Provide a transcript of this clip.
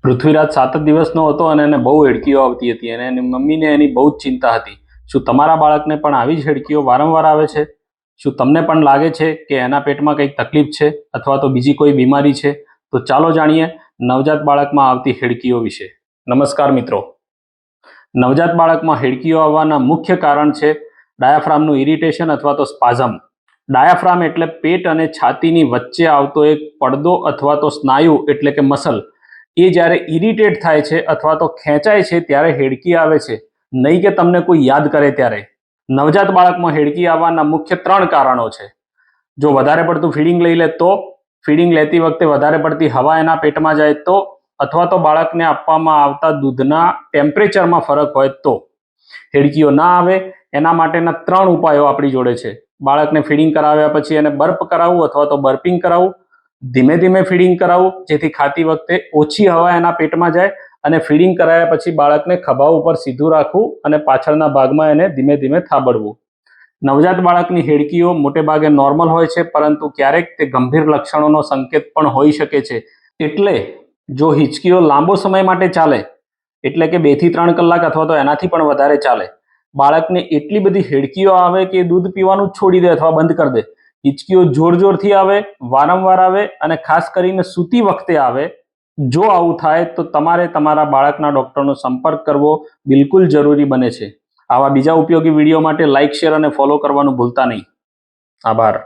પૃથ્વીરાજ 7 જ દિવસનો હતો અને એને બહુ હેડકીઓ આવતી હતી અને એની મમ્મીને એની બહુ જ ચિંતા હતી. શું તમારા બાળકને પણ આવી જ હેડકીઓ વારંવાર આવે છે? શું તમને પણ લાગે છે કે એના પેટમાં કંઈક તકલીફ છે અથવા તો બીજી કોઈ બીમારી છે? તો ચાલો જાણીએ નવજાત બાળકમાં આવતી હેડકીઓ વિશે. નમસ્કાર મિત્રો. નવજાત બાળકમાં હેડકીઓ આવવાના મુખ્ય કારણ છે ડાયાફ્રામનું ઇરિટેશન અથવા તો સ્પાઝમ. ડાયાફ્રામ એટલે પેટ અને છાતીની વચ્ચે આવતો એક પડદો અથવા તો સ્નાયુ એટલે કે મસલ. એ જ્યારે ઇરિટેટ થાય છે અથવા તો ખેંચાય છે ત્યારે હેડકી આવે છે, નહીં કે તમને કોઈ યાદ કરે ત્યારે. નવજાત બાળકમાં હેડકી આવવાના મુખ્ય 3 કારણો છે. જો વધારે પડતું ફીડિંગ લઈ લે તો, ફીડિંગ લેતી વખતે વધારે પડતી હવા એના પેટમાં જાય તો, અથવા તો બાળકને આપવામાં આવતા દૂધના ટેમ્પરેચરમાં ફરક હોય તો. હેડકીઓ ના આવે એના માટેના 3 ઉપાયો આપણી જોડે છે. બાળકને ફીડિંગ કરાવ્યા પછી એને બર્પ કરાવવું અથવા તો બર્પિંગ કરાવવું, ધીમે ધીમે ફીડિંગ કરાવવું જેથી ખાતી વખતે ઓછી હવા એના પેટમાં જાય, અને ફીડિંગ કરાવ્યા પછી બાળકને ખભા ઉપર સીધું રાખવું અને પાછળના ભાગમાં એને ધીમે ધીમે થાબડવું. નવજાત બાળકની હેડકીઓ મોટે ભાગે નોર્મલ હોય છે, પરંતુ ક્યારેક તે ગંભીર લક્ષણોનો સંકેત પણ હોઈ શકે છે. એટલે જો હિચકીઓ લાંબો સમય માટે ચાલે, એટલે કે 2 થી 3 કલાક અથવા તો એનાથી પણ વધારે ચાલે, બાળકને એટલી બધી હેડકીઓ આવે કે દૂધ પીવાનું જ છોડી દે અથવા બંધ કરી દે, હિચકીઓ જોર જોરથી આવે, વારંવાર આવે અને ખાસ કરીને સૂતી વખતે આવે, જો આવું થાય તો તમારે તમારા બાળકના ડૉક્ટરનો સંપર્ક કરવો બિલકુલ જરૂરી બને છે. આવા બીજા ઉપયોગી વિડીયો માટે લાઇક, શેર અને ફોલો કરવાનું ભૂલતા નહીં. આભાર.